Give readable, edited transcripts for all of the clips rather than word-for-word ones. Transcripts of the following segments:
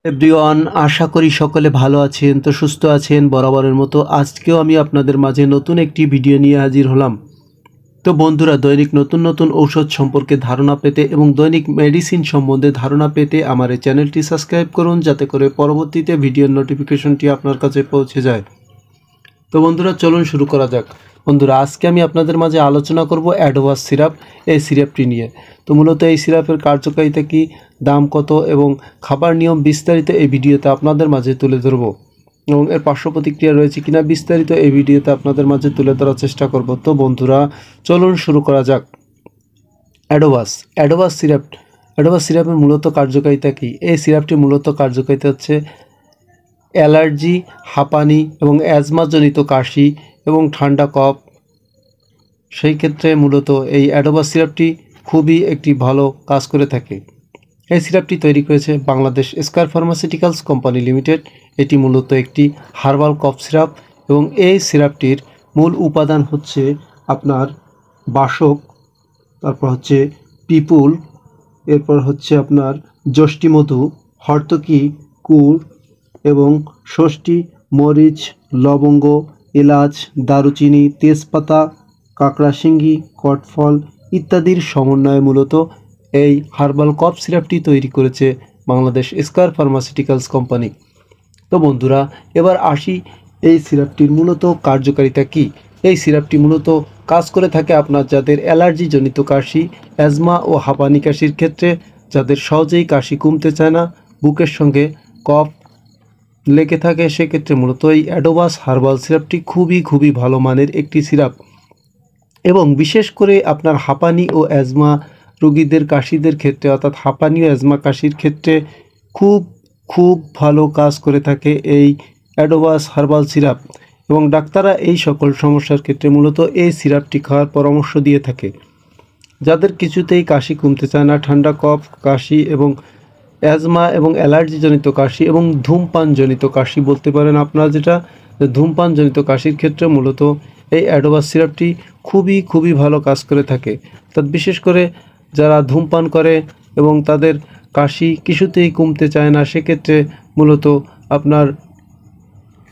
Everyone, আশা করি সকলে ভালো আছেন, তো সুস্থ আছেন। বরাবরের মতো আজকেও আমি আপনাদের মাঝে নতুন একটি ভিডিও নিয়ে হাজির হলাম। তো বন্ধুরা, দৈনিক নতুন নতুন ঔষধ সম্পর্কে ধারণা পেতে এবং দৈনিক মেডিসিন সম্বন্ধে ধারণা পেতে আমার এই চ্যানেলটি সাবস্ক্রাইব করুন, যাতে করে পরবর্তীতে ভিডিওর নোটিফিকেশনটি আপনার কাছে পৌঁছে যায়। তো বন্ধুরা, চলুন শুরু করা যাক। বন্ধুরা, আজকে আমি আপনাদের মাঝে আলোচনা করব অ্যাডোভাস সিরাপ, এই সিরাপটি নিয়ে। তো মূলত এই সিরাপের কার্যকারিতা কী, দাম কত এবং খাবার নিয়ম বিস্তারিত এই ভিডিওতে আপনাদের মাঝে তুলে ধরব, এবং এর পার্শ্ব প্রতিক্রিয়া রয়েছে কিনা বিস্তারিত এই ভিডিওতে আপনাদের মাঝে তুলে ধরার চেষ্টা করব। তো বন্ধুরা, চলুন শুরু করা যাক। অ্যাডোভাস সিরাপের মূলত কার্যকারিতা কী? এই সিরাপটি মূলত কার্যকারিতা হচ্ছে অ্যালার্জি, হাঁপানি এবং অ্যাজমাজনিত কাশি এবং ঠান্ডা কফ, সেই ক্ষেত্রে মূলত এই অ্যাডোভাস সিরাপটি খুবই একটি ভালো কাজ করে থাকে। এই সিরাপটি তৈরি করেছে Bangladesh square pharmaceuticals company limited. এটি মূলত একটি হার্বাল কফ সিরাপ, এবং এই সিরাপটির মূল উপাদান হচ্ছে আপনার বাসক, তারপর হচ্ছে পিপুল, এরপর হচ্ছে আপনার যষ্টিমধু, হর্তকি, কুড় এবং ষষ্ঠী, মরিচ, লবঙ্গ, এলাচ, দারুচিনি, তেজপাতা, কাঁকড়া শিঙ্গি, কটফল ইত্যাদির সমন্বয়ে মূলত এই হার্বাল কফ সিরাপটি তৈরি করেছে বাংলাদেশ স্কয়ার ফার্মাসিউটিক্যালস কোম্পানি। তো বন্ধুরা, এবার আসি এই সিরাপটির মূলত কার্যকারিতা কী। এই সিরাপটি মূলত কাজ করে থাকে আপনার যাদের অ্যালার্জিজনিত কাশি, অ্যাজমা ও হাঁপানি কাশির ক্ষেত্রে, যাদের সহজেই কাশি কমতে চায় না, বুকের সঙ্গে কফ লেগে থাকে, সেক্ষেত্রে মূলত এই অ্যাডোভাস হার্বাল সিরাপটি খুবই ভালো মানের একটি সিরাপ, এবং বিশেষ করে আপনার হাঁপানি ও অ্যাজমা রোগীদের কাশিদের ক্ষেত্রে, অর্থাৎ হাঁপানি ও অ্যাজমা কাশির ক্ষেত্রে খুব ভালো কাজ করে থাকে এই অ্যাডোভাস হার্বাল সিরাপ, এবং ডাক্তাররা এই সকল সমস্যার ক্ষেত্রে মূলত এই সিরাপটি খাওয়ার পরামর্শ দিয়ে থাকে। যাদের কিছুতেই কাশি কমতে চায় না, ঠান্ডা কফ, কাশি এবং অ্যাজমা এবং অ্যালার্জিজনিত কাশি এবং ধূমপানজনিত কাশি বলতে পারেন আপনারা, যেটা ধূমপানজনিত কাশির ক্ষেত্রে মূলত এই অ্যাডোভাস সিরাপটি খুবই ভালো কাজ করে থাকে। অর্থাৎ বিশেষ করে যারা ধূমপান করে এবং তাদের কাশি কিছুতেই কমতে চায় না, সেক্ষেত্রে মূলত আপনার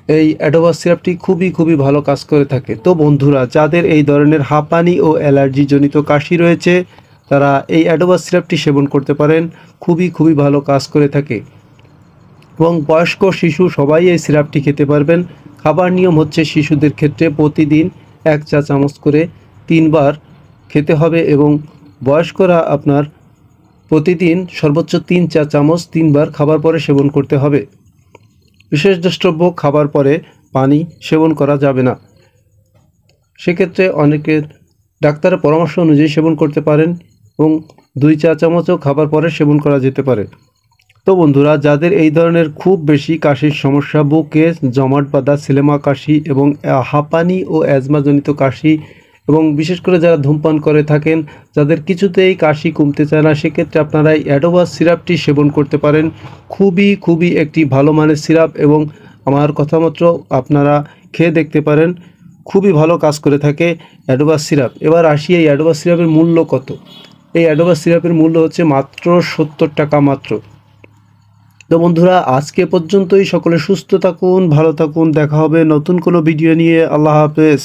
এই অ্যাডোভাস সিরাপটি খুবই ভালো কাজ করে থাকে। তো বন্ধুরা, যাদের এই ধরনের হাঁপানি ও অ্যালার্জিজনিত কাশি রয়েছে, তারা এই অ্যাডোভাস সিরাপটি সেবন করতে পারেন, খুবই ভালো কাজ করে থাকে, এবং বয়স্ক, শিশু সবাই এই সিরাপটি খেতে পারবেন। খাবার নিয়ম হচ্ছে শিশুদের ক্ষেত্রে প্রতিদিন 1 চা চামচ করে 3 বার খেতে হবে, এবং বয়স্করা আপনার প্রতিদিন সর্বোচ্চ 3 চা চামচ 3 বার খাবার পরে সেবন করতে হবে। বিশেষ দ্রষ্টব্য, খাবার পরে পানি সেবন করা যাবে না। সেক্ষেত্রে অনেকে ডাক্তারের পরামর্শ অনুযায়ী সেবন করতে পারেন, এবং 2 চা চামচও খাবার পরে সেবন করা যেতে পারে। তো বন্ধুরা, যাদের এই ধরনের খুব বেশি কাশির সমস্যা, বুকে জমাট বাঁধা সিলেমা কাশি এবং হাঁপানি ও অ্যাজমাজনিত কাশি, এবং বিশেষ করে যারা ধূমপান করে থাকেন, যাদের কিছুতেই কাশি কমতে চায় না, সেক্ষেত্রে আপনারা এই অ্যাডোভাস সিরাপটি সেবন করতে পারেন। খুবই একটি ভালো মানের সিরাপ, এবং আমার কথা মতো আপনারা খেয়ে দেখতে পারেন, খুবই ভালো কাজ করে থাকে অ্যাডোভাস সিরাপ। এবার আসি এই অ্যাডোভাস সিরাপের মূল্য কত। এই অ্যাডোভাস সিরাপের মূল্য হচ্ছে মাত্র 70 টাকা মাত্র। তো বন্ধুরা, আজকে পর্যন্তই। সকলে সুস্থ থাকুন, ভালো থাকুন, দেখা হবে নতুন কোনো ভিডিও নিয়ে। আল্লাহ হাফেজ।